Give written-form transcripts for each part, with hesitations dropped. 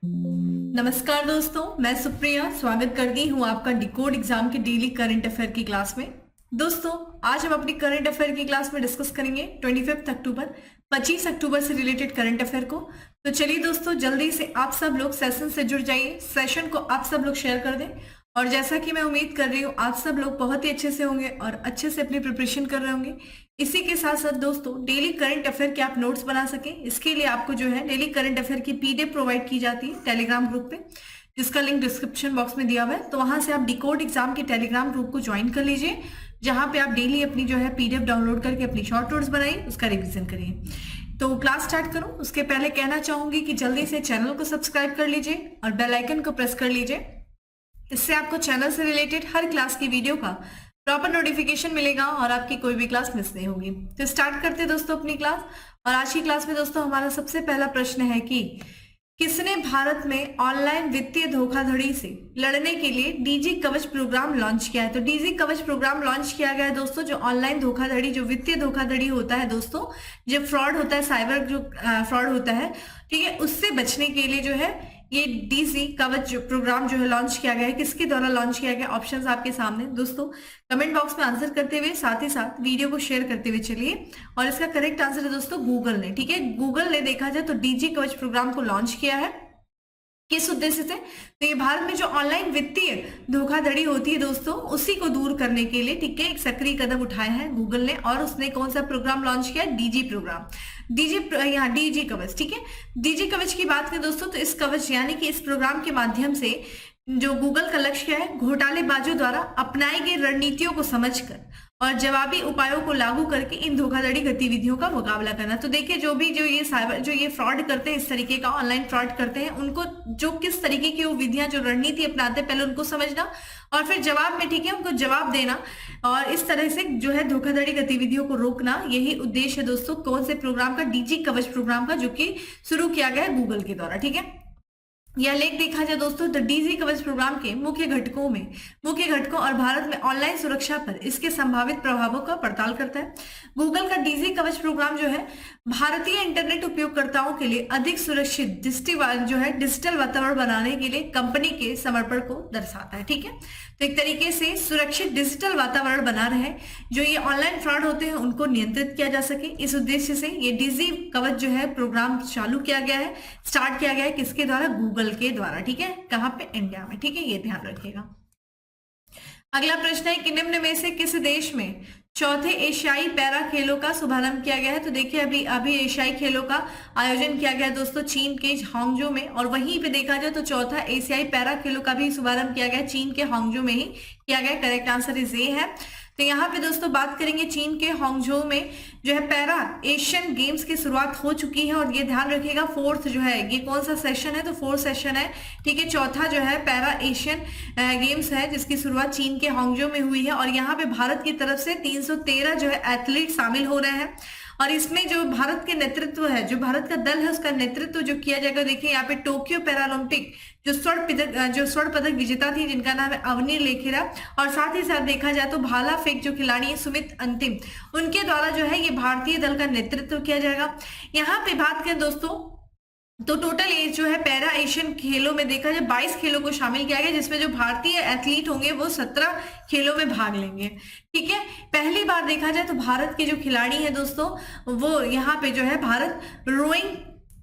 नमस्कार दोस्तों, मैं सुप्रिया स्वागत करती हूँ आपका डिकोड एग्जाम के डेली करंट अफेयर की क्लास में। दोस्तों, आज हम अपनी करंट अफेयर की क्लास में डिस्कस करेंगे 25 अक्टूबर 25 अक्टूबर से रिलेटेड करंट अफेयर को। तो चलिए दोस्तों, जल्दी से आप सब लोग सेशन से जुड़ जाइए, सेशन को आप सब लोग शेयर कर दें। और जैसा कि मैं उम्मीद कर रही हूँ आप सब लोग बहुत ही अच्छे से होंगे और अच्छे से अपनी प्रिपरेशन कर रहे होंगे। इसी के साथ साथ दोस्तों, डेली करंट अफेयर के आप नोट्स बना सकें, इसके लिए आपको जो है डेली करंट अफेयर की पीडीएफ प्रोवाइड की जाती है टेलीग्राम ग्रुप पे, जिसका लिंक डिस्क्रिप्शन बॉक्स में दिया हुआ है। तो वहां से आप डिकोड एग्जाम के टेलीग्राम ग्रुप को ज्वाइन कर लीजिए, जहां पे आप डेली अपनी जो है पीडीएफ डाउनलोड करके अपनी शॉर्ट नोट्स बनाइए, उसका रिविजन करिए। तो क्लास स्टार्ट करूं उसके पहले कहना चाहूंगी कि जल्दी से चैनल को सब्सक्राइब कर लीजिए और बेल आइकन को प्रेस कर लीजिए। इससे आपको चैनल से रिलेटेड हर क्लास की वीडियो का प्रॉपर नोटिफिकेशन मिलेगा और आपकी कोई भी क्लास मिस नहीं होगी। तो स्टार्ट करते हैं दोस्तों अपनी क्लास। और आज की क्लास में दोस्तों हमारा सबसे पहला प्रश्न है कि किसने भारत में ऑनलाइन वित्तीय धोखाधड़ी से लड़ने के लिए डीजी कवच प्रोग्राम लॉन्च किया है। तो डीजी कवच प्रोग्राम लॉन्च किया गया है दोस्तों, जो ऑनलाइन धोखाधड़ी, जो वित्तीय धोखाधड़ी होता है दोस्तों, जो फ्रॉड होता है, साइबर जो फ्रॉड होता है, ठीक है, उससे बचने के लिए जो है ये डीजी कवच प्रोग्राम जो है लॉन्च किया गया है। किसके द्वारा लॉन्च किया गया, ऑप्शंस आपके सामने दोस्तों, कमेंट बॉक्स में आंसर करते हुए साथ ही साथ वीडियो को शेयर करते हुए चलिए। और इसका करेक्ट आंसर है दोस्तों गूगल ने, ठीक है। गूगल ने देखा जाए तो डीजी कवच प्रोग्राम को लॉन्च किया है किस उद्देश्य से, तो ये भारत में जो ऑनलाइन वित्तीय धोखाधड़ी होती है दोस्तों, उसी को दूर करने के लिए, ठीक है, एक सक्रिय कदम उठाया है गूगल ने। और उसने कौन सा प्रोग्राम लॉन्च किया, डीजी प्रोग्राम, यहाँ डीजी कवच, ठीक है। डीजी कवच की बात करें दोस्तों, तो इस कवच यानी कि इस प्रोग्राम के माध्यम से जो गूगल का लक्ष्य है, घोटालेबाजों द्वारा अपनाई गई रणनीतियों को समझकर और जवाबी उपायों को लागू करके इन धोखाधड़ी गतिविधियों का मुकाबला करना। तो देखिए, जो ये फ्रॉड करते हैं, इस तरीके का ऑनलाइन फ्रॉड करते हैं, उनको जो किस तरीके की वो विधियां, जो रणनीति अपनाते हैं, पहले उनको समझना और फिर जवाब में, ठीक है, उनको जवाब देना और इस तरह से जो है धोखाधड़ी गतिविधियों को रोकना। यही उद्देश्य है दोस्तों कौन से प्रोग्राम का, डीजी कवच प्रोग्राम का, जो कि शुरू किया गया है गूगल के द्वारा, ठीक है। यह लेख देखा जाए दोस्तों तो डीजी कवच प्रोग्राम के मुख्य घटकों और भारत में ऑनलाइन सुरक्षा पर इसके संभावित प्रभावों का पड़ताल करता है। गूगल का डीजी कवच प्रोग्राम जो है भारतीय इंटरनेट उपयोगकर्ताओं के लिए अधिक सुरक्षित डिजिटल वातावरण बनाने के लिए कंपनी के समर्पण को दर्शाता है, ठीक है। तो एक तरीके से सुरक्षित डिजिटल वातावरण बना रहे, जो ये ऑनलाइन फ्रॉड होते हैं उनको नियंत्रित किया जा सके, इस उद्देश्य से ये डीजी कवच जो है प्रोग्राम चालू किया गया है, स्टार्ट किया गया है किसके द्वारा, गूगल के द्वारा, ठीक है। कहां पे, इंडिया में, ठीक है, ये ध्यान रखिएगा। अगला प्रश्न है कि निम्न में से किस देश में चौथे एशियाई पैरा खेलों का शुभारंभ किया गया है। तो देखिए, अभी एशियाई खेलों का आयोजन किया गया है दोस्तों चीन के हांगजो में, और वहीं पे देखा जाए तो चौथा एशियाई पैरा खेलों का भी शुभारंभ किया गया है चीन के हांगजो में ही किया गया। करेक्ट आंसर इज ए है। तो यहाँ पे दोस्तों बात करेंगे, चीन के हांगजो में जो है पैरा एशियन गेम्स की शुरुआत हो चुकी है। और ये ध्यान रखिएगा, फोर्थ जो है, ये कौन सा सेशन है, तो फोर्थ सेशन है, ठीक है। चौथा जो है पैरा एशियन गेम्स है, जिसकी शुरुआत चीन के हांगजो में हुई है। और यहाँ पे भारत की तरफ से 313 जो है एथलीट शामिल हो रहे हैं। और इसमें जो भारत के नेतृत्व है, जो भारत का दल है, उसका नेतृत्व जो किया जाएगा, देखिए यहाँ पे टोक्यो पैरालंपिक जो स्वर्ण पदक विजेता थी, जिनका नाम है अवनी लेखेरा, और साथ ही साथ देखा जाए तो भाला फेंक जो खिलाड़ी है सुमित अंतिम, उनके द्वारा जो है ये भारतीय दल का नेतृत्व किया जाएगा। यहाँ पे बात करें दोस्तों तो टोटल एज जो है पैरा एशियन खेलों में देखा जाए 22 खेलों को शामिल किया गया, जिसमें जो भारतीय एथलीट होंगे वो 17 खेलों में भाग लेंगे, ठीक है। पहली बार देखा जाए तो भारत के जो खिलाड़ी हैं दोस्तों, वो यहाँ पे जो है भारत रोइंग,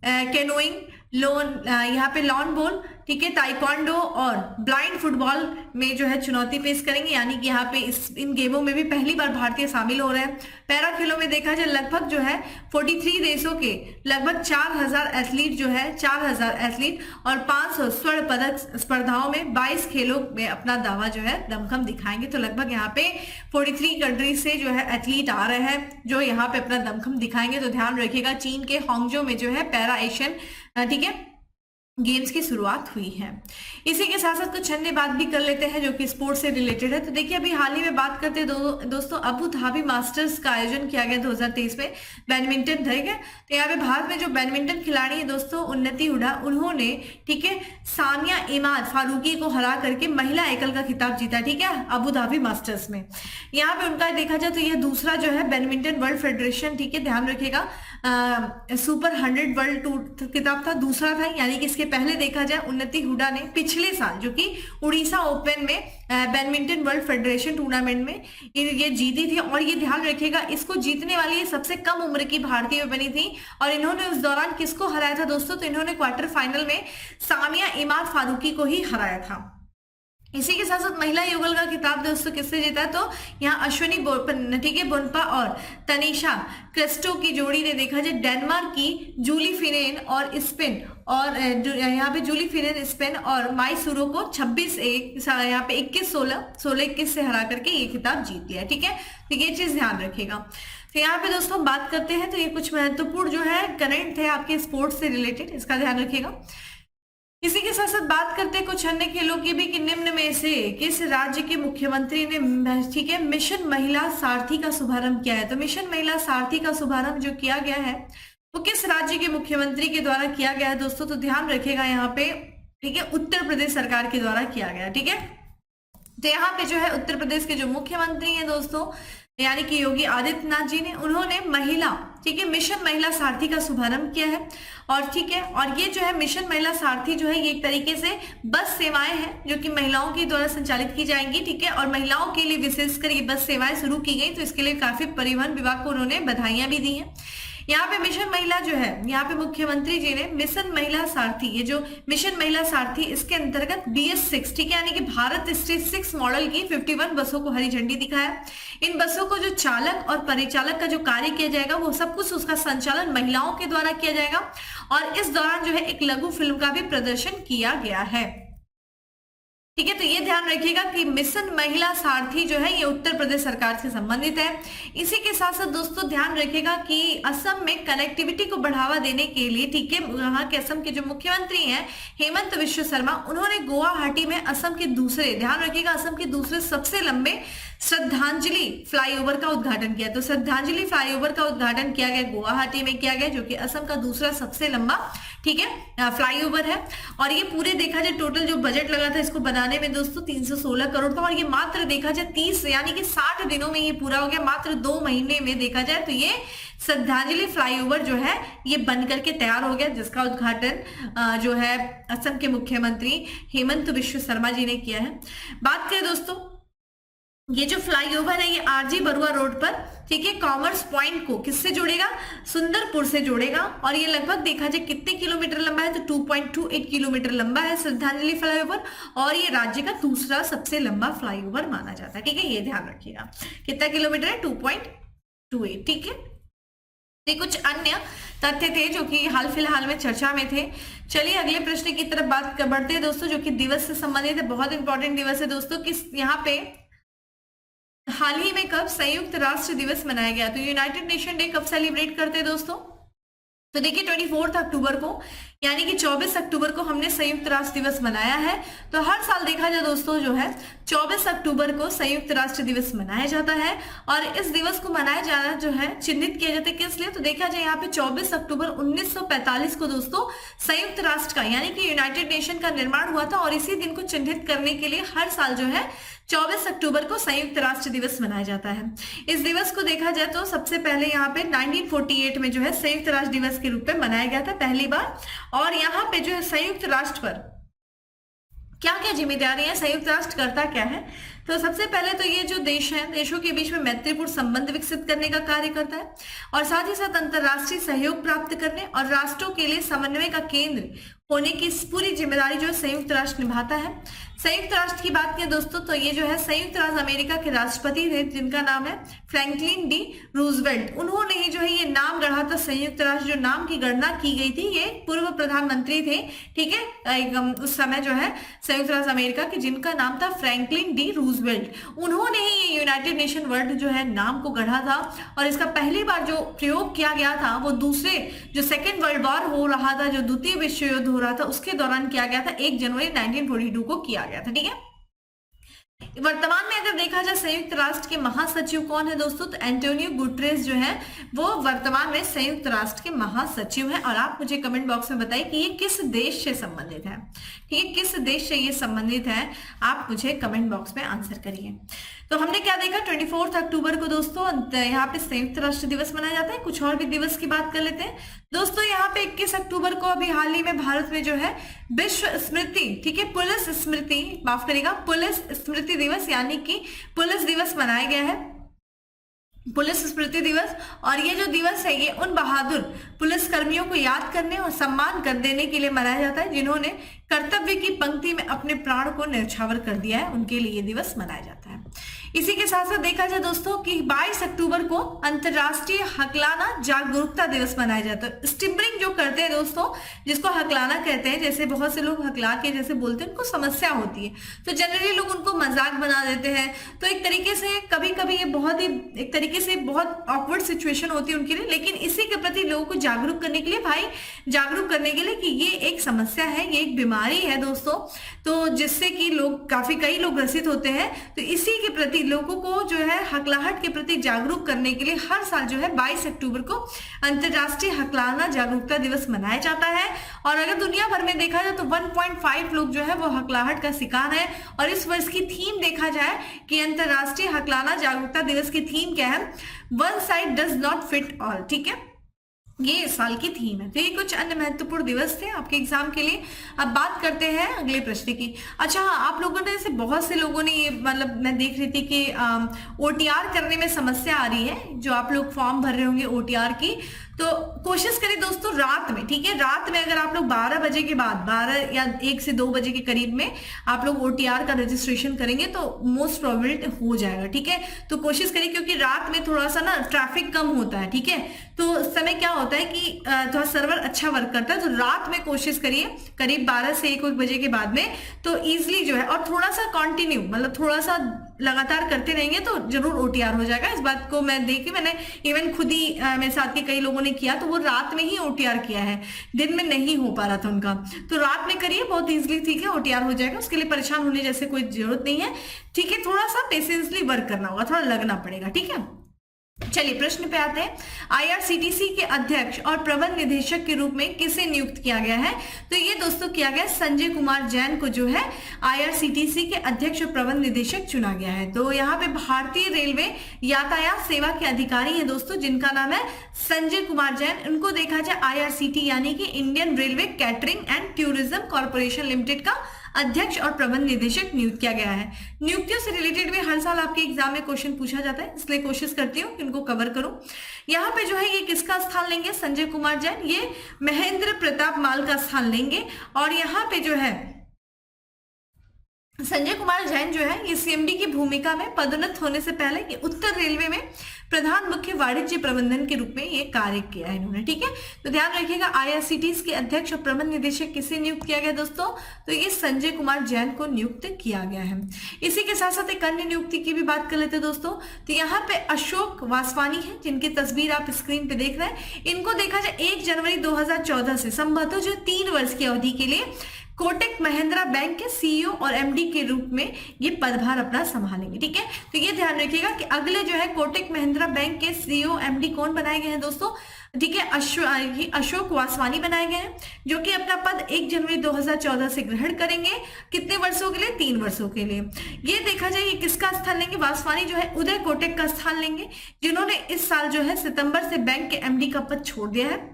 कैनोइंग, यहाँ पे लॉन बॉल, ठीक है, ताइक्वांडो और ब्लाइंड फुटबॉल में जो है चुनौती पेश करेंगे। यानी कि यहाँ पे इन गेमों में भी पहली बार भारतीय शामिल हो रहे हैं। पैरा खेलों में देखा जाए लगभग जो है 43 देशों के लगभग 4000 एथलीट जो है, 4000 एथलीट और 500 स्वर्ण पदक स्पर्धाओं में 22 खेलों में अपना दावा जो है दमखम दिखाएंगे। तो लगभग यहाँ पे 43 कंट्री से जो है एथलीट आ रहे हैं, जो यहाँ पे अपना दमखम दिखाएंगे। तो ध्यान रखिएगा, चीन के हांगजो में जो है पैरा एशियन, ठीक है, गेम्स की शुरुआत हुई है। इसी के साथ साथ कुछ अन्य बात भी कर लेते हैं जो कि स्पोर्ट्स से रिलेटेड है। तो देखिए, अभी हाल ही में बात करते हैं दोस्तों अबू धाबी मास्टर्स का आयोजन किया गया 2023 में, बैडमिंटन, ठीक है। तो यहाँ पे भारत में जो बैडमिंटन खिलाड़ी है दोस्तों उन्नति हुडा, उन्होंने, ठीक है, सानिया इमाद फारूकी को हरा करके महिला एकल का खिताब जीता, ठीक है, अबू धाबी मास्टर्स में। यहाँ पे उनका देखा जाए तो यह दूसरा जो है बैडमिंटन वर्ल्ड फेडरेशन, ठीक है, ध्यान रखिएगा, सुपर 100 वर्ल्ड टूर खिताब था, दूसरा था, यानी कि इसके इसके पहले देखा जाए उन्नति हुडा ने पिछले साल जो कि उड़ीसा ओपन में बैडमिंटन वर्ल्ड फेडरेशन टूर्नामेंट में ये जीती थी। और ये ध्यान रखिएगा, इसको जीतने वाली ये सबसे कम उम्र की भारतीय बनी थी। और इन्होंने उस दौरान किसको हराया था दोस्तों? तो इन्होंने क्वार्टर फाइनल में सामिया इमाद फारूकी को ही हराया था। इसी के साथ साथ महिला युगल का खिताब दोस्तों किससे जीता? तो यहाँ अश्विनी बोनपा और तनिषा क्रिस्टो की जोड़ी ने देखा जाए डेनमार्क की जूली फिनेन और स्पेन और यहाँ पे जूली फिनेन स्पेन और माई सुरो को 26-1 यहाँ पे 21-16 16-21 से हरा करके ये खिताब जीत लिया। ठीक है, तो ये चीज ध्यान रखिएगा। तो यहाँ पे दोस्तों बात करते हैं, तो ये कुछ महत्वपूर्ण जो है करंट थे आपके स्पोर्ट्स से रिलेटेड, इसका ध्यान रखिएगा। इसी के साथ साथ बात करते हैं कुछ अन्य खेलों की भी कि निम्न में से किस राज्य के मुख्यमंत्री ने ठीक है मिशन महिला सारथी का शुभारंभ किया है? तो मिशन महिला सारथी का शुभारंभ जो किया गया है वो किस राज्य के मुख्यमंत्री के द्वारा किया गया है दोस्तों? तो ध्यान रखिएगा यहाँ पे, ठीक है, उत्तर प्रदेश सरकार के द्वारा किया गया। ठीक है, तो यहाँ पे जो है उत्तर प्रदेश के जो मुख्यमंत्री हैं दोस्तों यानी कि योगी आदित्यनाथ जी ने, उन्होंने महिला, ठीक है, मिशन महिला सारथी का शुभारंभ किया है। और ठीक है, और ये जो है मिशन महिला सारथी जो है ये एक तरीके से बस सेवाएं हैं जो कि महिलाओं के द्वारा संचालित की जाएंगी। ठीक है, और महिलाओं के लिए विशेषकर ये बस सेवाएं शुरू की गई, तो इसके लिए काफी परिवहन विभाग को उन्होंने बधाइयां भी दी हैं। यहाँ पे मिशन महिला जो है, यहाँ पे मुख्यमंत्री जी ने मिशन महिला सारथी, ये जो मिशन महिला सारथी इसके अंतर्गत BS6, ठीक है, यानी कि भारत स्टेज 6 मॉडल की 51 बसों को हरी झंडी दिखाया। इन बसों को जो चालक और परिचालक का जो कार्य किया जाएगा वो सब कुछ उसका संचालन महिलाओं के द्वारा किया जाएगा। और इस दौरान जो है एक लघु फिल्म का भी प्रदर्शन किया गया है। ठीक है, तो ये ध्यान रखिएगा कि मिशन महिला सारथी जो है ये उत्तर प्रदेश सरकार से संबंधित है। इसी के साथ साथ दोस्तों ध्यान रखिएगा कि असम में कनेक्टिविटी को बढ़ावा देने के लिए, ठीक है, वहां के असम के जो मुख्यमंत्री हैं हेमंत विश्व शर्मा, उन्होंने गुवाहाटी में असम के दूसरे, ध्यान रखिएगा, असम के दूसरे सबसे लंबे श्रद्धांजलि फ्लाईओवर का उद्घाटन किया। तो श्रद्धांजलि फ्लाईओवर का उद्घाटन किया गया गुवाहाटी में किया गया, जो कि असम का दूसरा सबसे लंबा, ठीक है, फ्लाईओवर है। और ये पूरे देखा जाए टोटल जो बजट लगा था इसको बनाने में दोस्तों 316 करोड़ था। और ये मात्र देखा जाए 30 यानी कि 60 दिनों में ये पूरा हो गया, मात्र 2 महीने में देखा जाए तो ये श्रद्धांजलि फ्लाईओवर जो है ये बन करके तैयार हो गया, जिसका उद्घाटन जो है असम के मुख्यमंत्री हेमंत विश्व शर्मा जी ने किया है। बात करें दोस्तों, ये जो फ्लाईओवर है ये आरजी बरुआ रोड पर, ठीक है, कॉमर्स पॉइंट को किससे जोड़ेगा? सुंदरपुर से जोड़ेगा। और ये लगभग देखा जाए कितने किलोमीटर लंबा है? तो 2.28 किलोमीटर लंबा है श्रद्धांजलि फ्लाईओवर। और ये राज्य का दूसरा सबसे लंबा फ्लाईओवर माना जाता है। ठीक है, ये ध्यान रखिएगा कितना किलोमीटर है? 2.28। ठीक है, ये कुछ अन्य तथ्य थे जो कि हाल फिलहाल में चर्चा में थे। चलिए अगले प्रश्न की तरफ बात बढ़ते हैं दोस्तों, जो कि दिवस से संबंधित है। बहुत इंपॉर्टेंट दिवस है दोस्तों। किस यहाँ पे हाल ही में कब संयुक्त राष्ट्र दिवस मनाया गया? तो यूनाइटेड नेशन डे कब सेलिब्रेट करते हैं दोस्तों? तो देखिए 24 अक्टूबर को, यानी कि 24 अक्टूबर को हमने संयुक्त राष्ट्र दिवस मनाया है। तो हर साल देखा जाए दोस्तों जो है 24 अक्टूबर को संयुक्त राष्ट्र दिवस मनाया जाता है। और इस दिवस को मनाया जाना जो है चिन्हित किया जाता है किस लिए? तो देखा जाए यहाँ पे 24 अक्टूबर 1945 को दोस्तों संयुक्त राष्ट्र का यानी कि यूनाइटेड नेशन का निर्माण हुआ था। और इसी दिन को चिन्हित करने के लिए हर साल जो है 24 अक्टूबर को संयुक्त राष्ट्र दिवस मनाया जाता है। इस दिवस को देखा जाए तो सबसे पहले यहाँ पे 1948 में जो है संयुक्त राष्ट्र दिवस के रूप में मनाया गया था पहली बार। और यहाँ पे जो है संयुक्त राष्ट्र पर क्या क्या जिम्मेदारी है, संयुक्त राष्ट्र करता क्या है? तो सबसे पहले तो ये जो देश है, देशों के बीच में मैत्रीपूर्ण संबंध विकसित करने का कार्य करता है। और साथ ही साथ अंतरराष्ट्रीय सहयोग प्राप्त करने और राष्ट्रों के लिए समन्वय का केंद्र होने की पूरी जिम्मेदारी जो है संयुक्त राष्ट्र निभाता है। संयुक्त राष्ट्र की बात करें दोस्तों तो ये जो है संयुक्त राज्य अमेरिका के राष्ट्रपति थे जिनका नाम है फ्रैंकलिन डी रूजवेल्ट। उन्होंने ही जो है ये नाम गढ़ा था संयुक्त राष्ट्र। जो नाम की गणना की गई थी ये पूर्व प्रधानमंत्री थे, ठीक है, उस समय जो है संयुक्त राज्य अमेरिका के, जिनका नाम था फ्रैंकलिन डी रूजवेल्ट। उन्होंने ही ये यूनाइटेड नेशन वर्ल्ड जो है नाम को गढ़ा था। और इसका पहली बार जो प्रयोग किया गया था वो दूसरे जो सेकेंड वर्ल्ड वॉर हो रहा था, जो द्वितीय विश्व युद्ध हो रहा था, उसके दौरान किया गया था। 1 जनवरी 1942 को किया गया था। ठीक है, वर्तमान में अगर देखा जाए संयुक्त राष्ट्र के महासचिव कौन है दोस्तों, तो एंटोनियो गुटरेस जो है वो वर्तमान में संयुक्त राष्ट्र के महासचिव हैं। और आप मुझे कमेंट बॉक्स में बताइए कि ये किस देश से संबंधित है, ठीक है, किस देश से ये संबंधित है, आप मुझे कमेंट बॉक्स में आंसर करिए। तो हमने क्या देखा, 24 अक्टूबर को दोस्तों यहाँ पे संयुक्त राष्ट्र दिवस मनाया जाता है। कुछ और भी दिवस की बात कर लेते हैं दोस्तों। यहाँ पे 21 अक्टूबर को अभी हाल ही में भारत में जो है विश्व स्मृति, ठीक है, पुलिस स्मृति, माफ करिएगा, पुलिस स्मृति दिवस यानी कि पुलिस दिवस मनाया गया है, पुलिस स्मृति दिवस। और ये जो दिवस है ये उन बहादुर पुलिस कर्मियों को याद करने और सम्मान कर देने के लिए मनाया जाता है जिन्होंने कर्तव्य की पंक्ति में अपने प्राण को न्यौछावर कर दिया है, उनके लिए ये दिवस मनाया जाता है। इसी के साथ साथ देखा जाए दोस्तों कि 22 अक्टूबर को अंतरराष्ट्रीय हकलाना जागरूकता दिवस मनाया जाता है। स्टिम्बरिंग जो करते हैं दोस्तों, जिसको हकलाना कहते हैं, जैसे बहुत से लोग हकला के जैसे बोलते हैं, उनको समस्या होती है तो जनरली लोग उनको मजाक बना देते हैं। तो एक तरीके से कभी कभी ये बहुत ही एक तरीके से बहुत ऑकवर्ड सिचुएशन होती है उनके लिए, लेकिन इसी के प्रति लोगों को जागरूक करने के लिए, भाई जागरूक करने के लिए कि ये एक समस्या है, ये एक बीमारी है दोस्तों, तो जिससे कि लोग कई लोग ग्रसित होते हैं। तो इसी के प्रति लोगों को जो है हकलाहट के प्रति जागरूक करने के लिए हर साल जो है 22 अक्टूबर को अंतरराष्ट्रीय हकलाना जागरूकता दिवस मनाया जाता है। और अगर दुनिया भर में देखा जाए तो 1.5 लोग जो है वो हकलाहट का शिकार है। और इस वर्ष की थीम देखा जाए कि अंतरराष्ट्रीय हकलाना जागरूकता दिवस की थीम क्या है, one size does not fit all, ठीक है, ये इस साल की थीम है। तो ये कुछ अन्य महत्वपूर्ण दिवस थे आपके एग्जाम के लिए। अब बात करते हैं अगले प्रश्न की। अच्छा हाँ, आप लोगों ने जैसे बहुत से लोगों ने ये मतलब मैं देख रही थी कि OTR करने में समस्या आ रही है, जो आप लोग फॉर्म भर रहे होंगे OTR की, तो कोशिश करें दोस्तों रात में, ठीक है, रात में अगर आप लोग 12 बजे के बाद 12 या 1 से 2 बजे के करीब में आप लोग OTR का रजिस्ट्रेशन करेंगे तो मोस्ट प्रोबेबल हो जाएगा, ठीक है। तो कोशिश करिए क्योंकि रात में थोड़ा सा ना ट्रैफिक कम होता है, ठीक है, तो उस समय क्या होता है कि थोड़ा सर्वर अच्छा वर्क करता है। तो रात में कोशिश करिए करीब 12 से 1 बजे के बाद में, तो इजिली जो है, और थोड़ा सा कंटिन्यू मतलब थोड़ा सा लगातार करते रहेंगे तो जरूर OTR हो जाएगा। इस बात को मैं देखी, मैंने इवन खुद ही मेरे साथ के कई लोगों ने किया, तो वो रात में ही OTR किया है, दिन में नहीं हो पा रहा था उनका। तो रात में करिए, बहुत इजीली, ठीक है, OTR हो जाएगा, उसके लिए परेशान होने जैसे कोई जरूरत नहीं है, ठीक है। थोड़ा सा पेशेंसली वर्क करना होगा, थोड़ा लगना पड़ेगा, ठीक है। चलिए प्रश्न पे आते हैं। IRCTC के अध्यक्ष और प्रबंध निदेशक के रूप में किसे नियुक्त किया गया है, तो ये दोस्तों किया गया संजय कुमार जैन को जो है IRCTC के अध्यक्ष और प्रबंध निदेशक चुना गया है। तो यहाँ पे भारतीय रेलवे यातायात सेवा के अधिकारी हैं दोस्तों, जिनका नाम है संजय कुमार जैन। उनको देखा जाए IRCT यानी कि Indian railway catering and tourism corporation limited का अध्यक्ष और प्रबंध निदेशक नियुक्त किया गया है। नियुक्तियों से रिलेटेड भी हर साल आपके एग्जाम में क्वेश्चन पूछा जाता है, इसलिए कोशिश करती हूँ कि इनको कवर करूं। यहाँ पे जो है ये किसका स्थान लेंगे, संजय कुमार जैन, ये महेंद्र प्रताप माल का स्थान लेंगे। और यहाँ पे जो है संजय कुमार जैन जो है ये CMD की भूमिका में पदोन्नत होने से पहले ये उत्तर रेलवे में प्रधान मुख्य वाणिज्य प्रबंधन के रूप में ये कार्य किया है इन्होंने, ठीक है। तो ध्यान रखिएगा IRCTC के अध्यक्ष और प्रबंध निदेशक किसे नियुक्त किया गया दोस्तों, तो ये संजय कुमार जैन को नियुक्त किया गया है। इसी के साथ साथ एक अन्य नियुक्ति की भी बात कर लेते हैं दोस्तों। तो यहाँ पे अशोक वासवानी है, जिनकी तस्वीर आप स्क्रीन पे देख रहे हैं। इनको देखा जाए 1 जनवरी 2014 से संभवतः जो 3 वर्ष की अवधि के लिए कोटक महिंद्रा बैंक के CEO और MD के रूप में ये पदभार अपना संभालेंगे, ठीक है। तो ये ध्यान रखिएगा कि अगले जो है कोटक महिंद्रा बैंक के CEO MD कौन बनाए गए हैं दोस्तों, ठीक है, अशोक वासवानी बनाए गए हैं, जो कि अपना पद 1 जनवरी 2014 से ग्रहण करेंगे। कितने वर्षों के लिए, 3 वर्षों के लिए। ये देखा जाए ये किसका स्थान लेंगे, वासवानी जो है उदय कोटक का स्थान लेंगे, जिन्होंने इस साल जो है सितंबर से बैंक के MD का पद छोड़ दिया है।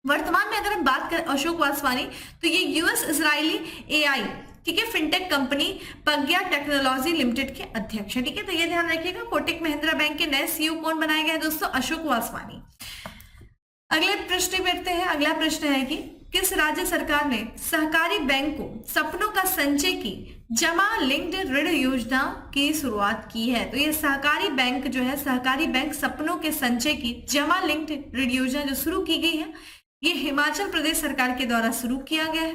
वर्तमान में अगर हम बात करें अशोक वासवानी, तो ये US इजरायली AI, ठीक है, फिनटेक कंपनी प्रज्ञा टेक्नोलॉजी लिमिटेड के अध्यक्ष है, ठीक है। तो ये ध्यान रखिएगा कोटक महिंद्रा बैंक के नए CEO कौन बनाए गए दोस्तों, अशोक वासवानी। अगले प्रश्न पे बढ़ते हैं। अगला प्रश्न है कि किस राज्य सरकार ने सहकारी बैंक को सपनों का संचय की जमा लिंक्ड ऋण योजना की शुरुआत की है। तो ये सहकारी बैंक जो है, सहकारी बैंक सपनों के संचय की जमा लिंक्ड ऋण योजना जो शुरू की गई है, ये हिमाचल प्रदेश सरकार के द्वारा शुरू किया गया है।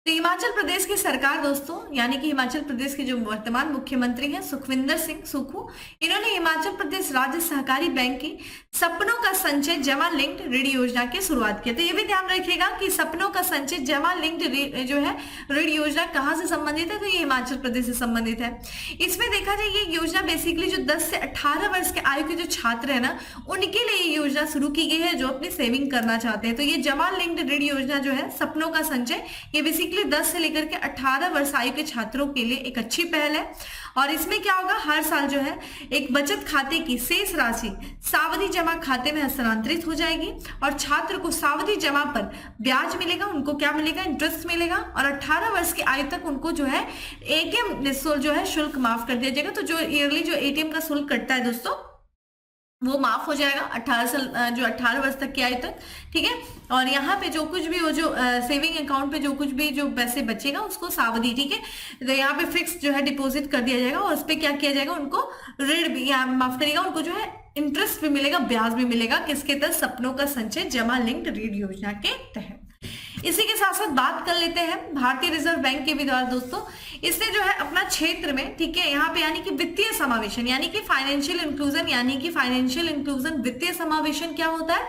तो हिमाचल प्रदेश की सरकार दोस्तों, यानी कि हिमाचल प्रदेश के जो वर्तमान मुख्यमंत्री हैं सुखविंदर सिंह सुक्खू, इन्होंने हिमाचल प्रदेश राज्य सहकारी बैंक की सपनों का संचय जमा लिंक्ड ऋण योजना की शुरुआत की। तो ये भी ध्यान रखिएगा कि सपनों का संचय जमा लिंक्ड जो है ऋण योजना कहाँ से संबंधित है, तो ये हिमाचल प्रदेश से संबंधित है। इसमें देखा जाए ये योजना बेसिकली जो 10 से 18 वर्ष के आयु के जो छात्र है ना, उनके लिए ये योजना शुरू की गई है जो अपनी सेविंग करना चाहते हैं। तो ये जमा लिंक्ड ऋण योजना जो है सपनों का संचय, ये बेसिकली 10 से लेकर के 18 वर्ष आयु के छात्रों के लिए एक अच्छी पहल है। और इसमें क्या होगा, हर साल जो है एक बचत खाते की शेष राशि सावधि जमा खाते में हस्तांतरित हो जाएगी और छात्र को सावधि जमा पर ब्याज मिलेगा, उनको क्या मिलेगा, इंटरेस्ट मिलेगा। और 18 वर्ष की आयु तक उनको जो है एटीएम जो है शुल्क माफ कर दिया जाएगा। तो जो ईयरली जो एटीएम का शुल्क कटता है दोस्तों, वो माफ हो जाएगा 18 वर्ष तक की आयु तक, ठीक है। और यहाँ पे जो कुछ भी वो जो सेविंग अकाउंट पे जो कुछ भी जो पैसे बचेगा उसको सावधि, ठीक है, तो यहाँ पे फिक्स जो है डिपॉजिट कर दिया जाएगा और उस पर क्या किया जाएगा, उनको ऋण भी माफ करिएगा, उनको जो है इंटरेस्ट भी मिलेगा, ब्याज भी मिलेगा। किसके तहत, सपनों का संचय जमा लिंक्ड ऋण योजना के तहत। इसी के साथ साथ बात कर लेते हैं भारतीय रिजर्व बैंक के भी द्वारा दोस्तों, इसने जो है अपना क्षेत्र में, ठीक है, यहाँ पे यानी कि वित्तीय समावेशन यानी कि फाइनेंशियल इंक्लूजन वित्तीय समावेशन क्या होता है,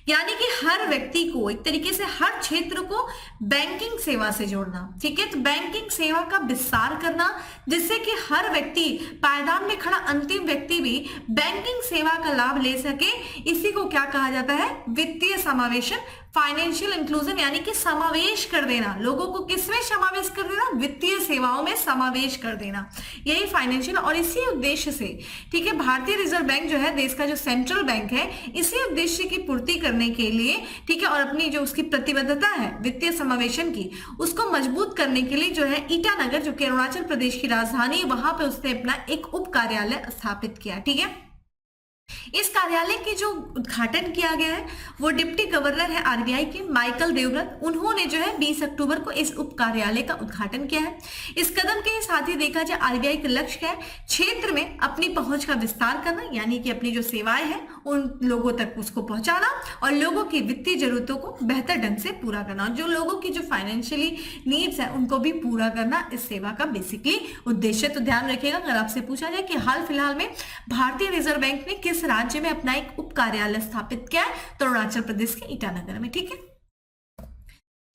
यानी कि हर व्यक्ति को एक तरीके से हर क्षेत्र को बैंकिंग सेवा से जोड़ना, ठीक है। तो बैंकिंग सेवा का विस्तार करना जिससे कि हर व्यक्ति, पायदान में खड़ा अंतिम व्यक्ति भी बैंकिंग सेवा का लाभ ले सके, इसी को क्या कहा जाता है, वित्तीय समावेशन, फाइनेंशियल इंक्लूजन, यानी कि समावेश कर देना, लोगों को किसमें समावेश कर देना, वित्तीय सेवाओं में समावेश कर देना, यही फाइनेंशियल। और इसी उद्देश्य से, ठीक है, भारतीय रिजर्व बैंक जो है देश का जो सेंट्रल बैंक है, इसी उद्देश्य की पूर्ति करने के लिए, ठीक है, और अपनी जो उसकी प्रतिबद्धता है वित्तीय समावेशन की, उसको मजबूत करने के लिए जो है ईटानगर, जो कि अरुणाचल प्रदेश की राजधानी, वहां पे उसने अपना एक उप कार्यालय स्थापित किया, ठीक है। इस कार्यालय की जो उद्घाटन किया गया है वो डिप्टी गवर्नर है आरबीआई के माइकल देवव्रत, उन्होंने जो है 20 अक्टूबर को इस उप कार्यालय का उद्घाटन किया है। इस कदम के साथ ही देखा जाए आरबीआई का लक्ष्य क्या है, क्षेत्र में अपनी पहुंच का विस्तार करना, यानी कि अपनी जो सेवाएं हैं उन लोगों तक उसको पहुंचाना और लोगों की वित्तीय जरूरतों को बेहतर ढंग से पूरा करना, जो लोगों की जो फाइनेंशियली नीड्स है उनको भी पूरा करना इस सेवा का बेसिकली उद्देश्य। तो ध्यान रखिएगा, अगर आपसे पूछा जाए कि हाल फिलहाल में भारतीय रिजर्व बैंक ने किस राज्य में अपना एक उप कार्यालय स्थापित किया है, तो अरुणाचल प्रदेश के ईटानगर में, ठीक है।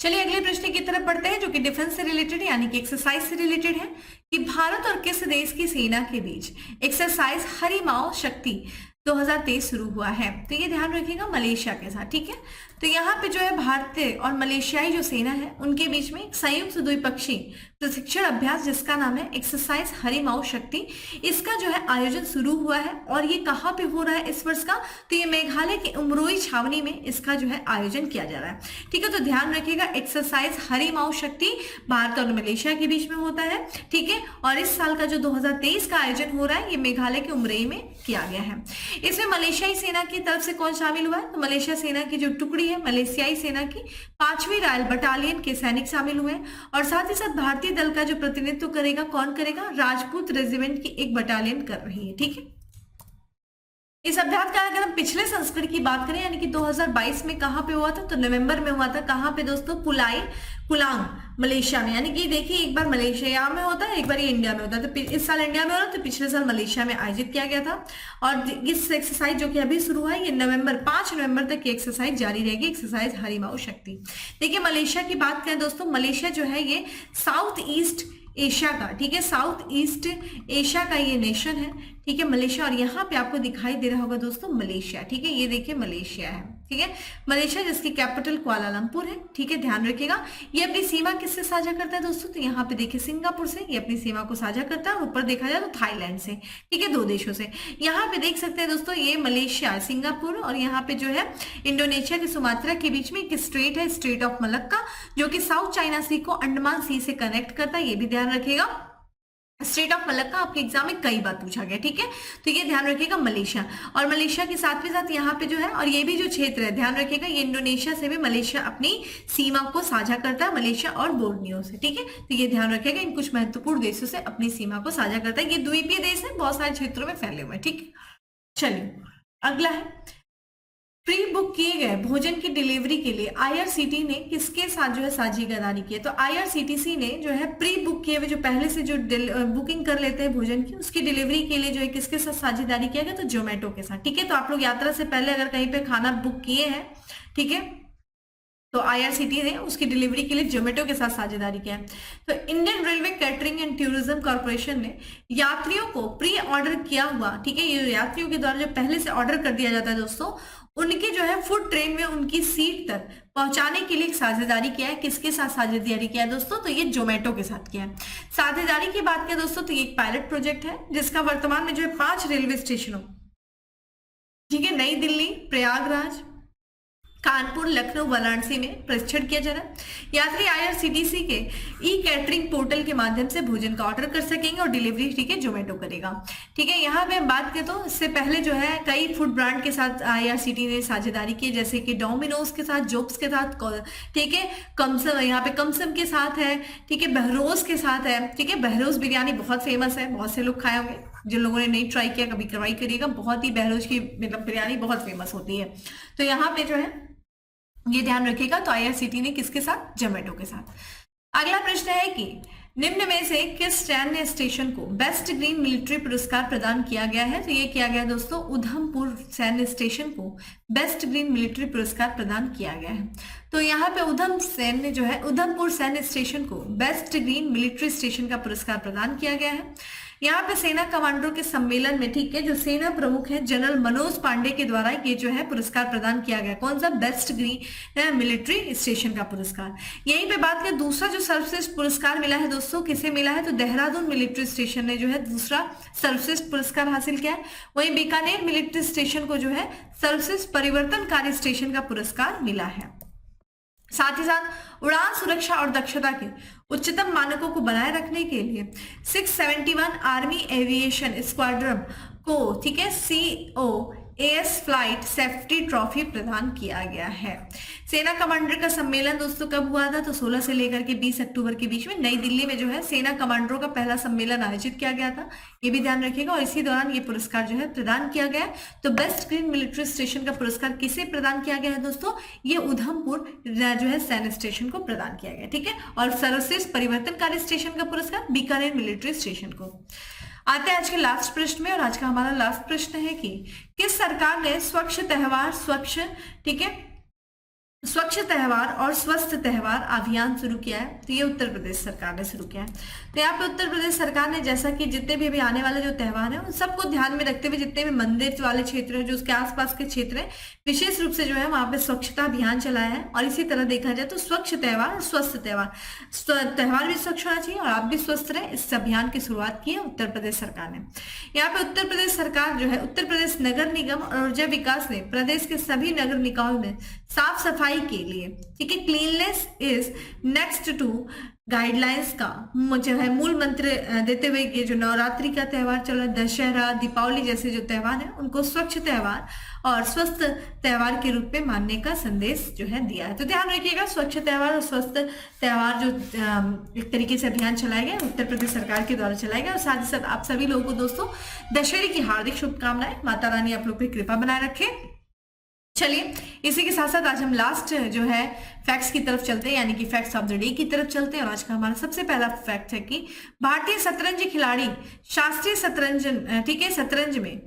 चलिए अगले प्रश्न की तरफ बढ़ते हैं जो कि डिफेंस से रिलेटेड है, यानी कि एक्सरसाइज से रिलेटेड है कि भारत और किस देश की सेना के बीच एक्सरसाइज हरिमाओ शक्ति 2023 शुरू हुआ है, तो ये ध्यान रखिएगा, मलेशिया के साथ, ठीक है। तो यहाँ पे जो है भारतीय और मलेशियाई जो सेना है उनके बीच में एक संयुक्त द्विपक्षीय प्रशिक्षण अभ्यास जिसका नाम है एक्सरसाइज हरिमाओ शक्ति, इसका जो है आयोजन शुरू हुआ है। और ये कहाँ पे हो रहा है इस वर्ष का, तो ये मेघालय के उमरोई छावनी में इसका जो है आयोजन किया जा रहा है, ठीक है। तो ध्यान रखिएगा, एक्सरसाइज हरिमाओ शक्ति भारत और मलेशिया के बीच में होता है, ठीक है। और इस साल का जो 2023 का आयोजन हो रहा है ये मेघालय के उमरोई में किया गया है। इसमें मलेशियाई सेना की तरफ से कौन शामिल हुआ है, तो मलेशिया सेना की जो टुकड़ी है, मलेशियाई सेना की 5वीं रॉयल बटालियन के सैनिक शामिल हुए हैं। और साथ ही साथ भारतीय दल का जो प्रतिनिधित्व करेगा, कौन करेगा, राजपूत रेजिमेंट की एक बटालियन कर रही है, ठीक है। इस अभ्यास का अगर हम पिछले संस्करण की बात करें, यानी कि 2022 में कहां पे हुआ था, तो नवंबर में हुआ था, कहां पे दोस्तों, कुलांग मलेशिया में। यानी कि देखिए, एक बार मलेशिया में होता है, एक बार ये इंडिया में होता है। तो इस साल इंडिया में हो रहा है, तो पिछले साल मलेशिया में आयोजित किया गया था। और इस एक्सरसाइज जो कि अभी शुरू हुआ है, ये 5 नवंबर तक ये एक्सरसाइज जारी रहेगी, एक्सरसाइज हरिमाओ शक्ति। देखिए मलेशिया की बात करें दोस्तों, मलेशिया जो है ये साउथ ईस्ट एशिया का, ठीक है, साउथ ईस्ट एशिया का ये नेशन है, ठीक है, मलेशिया। और यहाँ पे आपको दिखाई दे रहा होगा दोस्तों मलेशिया, ठीक है, ये देखिए मलेशिया है, ठीक है, मलेशिया जिसकी कैपिटल कुआलालंपुर है, ठीक है, ध्यान रखिएगा। ये अपनी सीमा किससे साझा करता है दोस्तों, तो यहाँ पे देखिए सिंगापुर से ये अपनी सीमा को साझा करता है, और ऊपर देखा जाए तो थाईलैंड से, ठीक है, 2 देशों से। यहाँ पे देख सकते हैं दोस्तों, ये मलेशिया, सिंगापुर और यहाँ पे जो है इंडोनेशिया के सुमात्रा के बीच में एक स्ट्रेट है, स्ट्रेट ऑफ मलक्का, जो कि साउथ चाइना सी को अंडमान सी से कनेक्ट करता है, ये भी ध्यान रखिएगा। स्ट्रेट ऑफ मलक्का आपके एग्जाम में कई बार पूछा गया, ठीक है, तो ये ध्यान रखिएगा मलेशिया। और मलेशिया के साथ में साथ यहाँ पे जो है, और ये भी जो क्षेत्र है ध्यान रखिएगा, ये इंडोनेशिया से भी मलेशिया अपनी सीमा को साझा करता है, मलेशिया और बोर्नियो से, ठीक है। तो ये ध्यान रखिएगा, इन कुछ महत्वपूर्ण देशों से अपनी सीमा को साझा करता है। ये द्वीपीय देश है, बहुत सारे क्षेत्रों में फैले हुए हैं, ठीक है। चलिए अगला है प्री बुक किए गए भोजन की डिलीवरी के लिए आईआरसीटी ने किसके साथ जो है साझेदारी की है? तो आईआरसीटीसी ने जो है प्री बुक किए हुए जो पहले से जो बुकिंग कर लेते हैं भोजन की, उसकी डिलीवरी के लिए जो है किसके साथ साझेदारी किया गया? तो जोमेटो के साथ। ठीक है, तो आप लोग यात्रा से पहले अगर कहीं पे खाना बुक किए हैं, ठीक है, तो आईआरसीटी ने उसकी डिलीवरी के लिए जोमेटो के साथ साझेदारी किया है। तो Indian railway catering and tourism corporation ने यात्रियों को प्री ऑर्डर किया हुआ, ठीक है, ये यात्रियों के द्वारा जो पहले से ऑर्डर कर दिया जाता है दोस्तों, उनकी जो है फूड ट्रेन में उनकी सीट तक पहुंचाने के लिए साझेदारी किया है। किसके साथ साझेदारी किया है दोस्तों? तो ये जोमेटो के साथ किया है। साझेदारी की बात करें दोस्तों, तो ये एक पायलट प्रोजेक्ट है जिसका वर्तमान में जो है 5 रेलवे स्टेशनों, ठीक है, नई दिल्ली, प्रयागराज, कानपुर, लखनऊ, वाराणसी में प्रशिक्षण किया जा रहा है। यात्री आईआरसीटीसी के ई कैटरिंग पोर्टल के माध्यम से भोजन का ऑर्डर कर सकेंगे और डिलीवरी, ठीक है, जोमेटो करेगा। ठीक है, यहाँ पे हम बात करें तो इससे पहले जो है कई फूड ब्रांड के साथ आईआरसीटी ने साझेदारी की, जैसे कि डोमिनोज के साथ, जोब्स के साथ, ठीक है, कमसम, यहाँ पे कमसम के साथ है, ठीक है, बहरोज के साथ है। ठीक है, बहरोज बिरयानी बहुत फेमस है, बहुत से लोग खाए होंगे। जिन लोगों ने नहीं ट्राई किया कभी ट्राई करिएगा, बहुत ही बहरोज की मतलब बिरयानी बहुत फेमस होती है। तो यहाँ पे जो है ये ध्यान रखिएगा। तो आईआरसीटी ने किसके साथ? जोमेटो के साथ। अगला प्रश्न है कि निम्न में से किस सैन्य स्टेशन को बेस्ट ग्रीन मिलिट्री पुरस्कार प्रदान किया गया है? तो ये किया गया दोस्तों, उधमपुर सैन्य स्टेशन को बेस्ट ग्रीन मिलिट्री पुरस्कार प्रदान किया गया है। तो यहाँ पे उधमपुर सैन्य स्टेशन को बेस्ट ग्रीन मिलिट्री स्टेशन का पुरस्कार प्रदान किया गया है। यहाँ पे सेना कमांडरों के सम्मेलन में, ठीक है, जो सेना प्रमुख है जनरल मनोज पांडे के द्वारा ये जो है पुरस्कार प्रदान किया गया। कौन सा? बेस्ट ग्रीन मिलिट्री स्टेशन का पुरस्कार। यहीं पे बात करें, दूसरा जो सर्वश्रेष्ठ पुरस्कार मिला है दोस्तों, किसे मिला है? तो देहरादून मिलिट्री स्टेशन ने जो है दूसरा सर्वश्रेष्ठ पुरस्कार हासिल किया है। वहीं बीकानेर मिलिट्री स्टेशन को जो है सर्वश्रेष्ठ परिवर्तनकारी स्टेशन का पुरस्कार मिला है। साथ ही साथ उड़ान सुरक्षा और दक्षता के उच्चतम मानकों को बनाए रखने के लिए 671 आर्मी एविएशन स्क्वाड्रन को, ठीक है, COAS फ्लाइट सेफ्टी ट्रॉफी प्रदान किया गया है। सेना कमांडर का सम्मेलन दोस्तों कब हुआ था? तो 16 से लेकर के 20 अक्टूबर के बीच में नई दिल्ली में जो है सेना कमांडरों का पहला सम्मेलन आयोजित किया गया था। ये भी ध्यान रखिएगा। और इसी दौरान ये पुरस्कार जो है प्रदान किया गया है। तो बेस्ट ग्रीन मिलिट्री स्टेशन का पुरस्कार किसे प्रदान किया गया है दोस्तों? ये उधमपुर जो है सैन्य स्टेशन को प्रदान किया गया, ठीक है। और सर्वश्रेष्ठ परिवर्तनकारी स्टेशन का पुरस्कार बीकानेर मिलिट्री स्टेशन को। आते हैं आज के लास्ट प्रश्न में, और आज का हमारा लास्ट प्रश्न है कि किस सरकार ने स्वच्छ त्योहार और स्वस्थ त्योहार अभियान शुरू किया है? तो ये उत्तर प्रदेश सरकार ने शुरू किया है। तो यहाँ पे उत्तर प्रदेश सरकार ने, जैसा कि जितने भी अभी आने वाले जो त्योहार हैं उन सबको ध्यान में रखते हुए जितने भी मंदिर वाले क्षेत्र हैं, जो उसके आसपास के क्षेत्र हैं, विशेष रूप से जो है वहां पे स्वच्छता अभियान चलाया है। और इसी तरह देखा जाए तो स्वच्छ त्योहार और स्वस्थ त्योहार भी स्वच्छ होना चाहिए और आप भी स्वस्थ रहे, इस अभियान की शुरुआत की है उत्तर प्रदेश सरकार ने। यहाँ पे उत्तर प्रदेश सरकार जो है उत्तर प्रदेश नगर निगम और ऊर्जा विकास ने प्रदेश के सभी नगर निकायों में साफ सफाई के लिए, ठीक है, cleanness is next to guidelines का जो है मूल मंत्र देते हुए ये जो नवरात्रि का त्योहार चल रहा है, दशहरा, दीपावली जैसे जो त्योहार है उनको स्वच्छ त्योहार और स्वस्थ त्योहार के रूप में मानने का संदेश जो है दिया है। तो ध्यान रखिएगा, स्वच्छ त्योहार और स्वस्थ त्योहार जो एक तरीके से अभियान चलाया गया उत्तर प्रदेश सरकार के द्वारा चलाया गया। और साथ ही साथ आप सभी लोगों को दोस्तों दशहरे की हार्दिक शुभकामनाएं। माता रानी आप लोग की कृपा बनाए रखे। चलिए इसी के साथ साथ आज हम लास्ट जो है फैक्ट्स की तरफ चलते हैं, यानी कि फैक्ट्स ऑफ द डे की तरफ चलते हैं। और आज का हमारा सबसे पहला फैक्ट है कि भारतीय शतरंज खिलाड़ी शास्त्रीय शतरंज, ठीक है, शतरंज में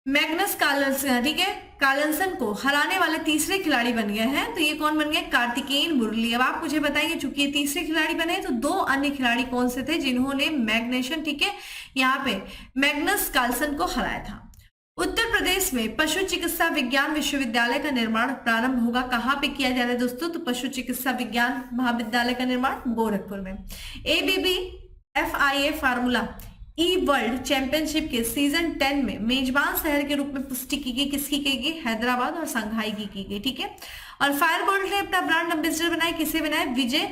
मैग्नस कार्लसन, ठीक है, कार्लसन को हराने वाले तीसरे खिलाड़ी बन गए हैं। तो ये कौन बन गए? कार्तिकेय मुरली। अब आप मुझे बताइए, चूंकि ये तीसरे खिलाड़ी बने तो दो अन्य खिलाड़ी कौन से थे जिन्होंने मैग्नेशन, ठीक है, यहाँ पे मैग्नस कार्लसन को हराया था। उत्तर प्रदेश में पशु चिकित्सा विज्ञान विश्वविद्यालय का निर्माण प्रारंभ होगा। कहाँ पे किया जा रहा है दोस्तों? तो पशु चिकित्सा विज्ञान महाविद्यालय का निर्माण गोरखपुर में। ABBFIA फार्मूला ई वर्ल्ड चैंपियनशिप के सीजन 10 में मेजबान शहर के रूप में पुष्टि की गई। किसकी की गई? हैदराबाद और संघाई की गई, ठीक है। और फायरबोल्ट ने अपना ब्रांड एम्बेसडर बनाया, किसे बनाया? विजय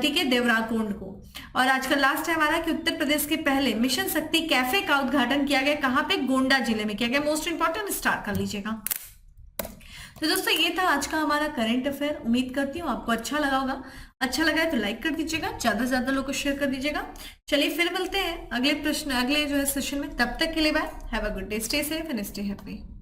ठीक है, देवराकोंड को। और आज का लास्ट है हमारा कि उत्तर प्रदेश के पहले मिशन शक्ति कैफे का उद्घाटन किया गया। कहाँ पे? गोंडा जिले में किया गया। मोस्ट इंपॉर्टेंट, स्टार्ट कर लीजिएगा। तो दोस्तों ये था आज का हमारा करंट अफेयर। उम्मीद करती हूँ आपको अच्छा लगा होगा। अच्छा लगा है तो लाइक कर दीजिएगा, ज्यादा से ज्यादा लोग को शेयर कर दीजिएगा। चलिए फिर मिलते हैं अगले जो है सेशन में। तब तक के लिए bye, have a good day, stay safe and stay happy.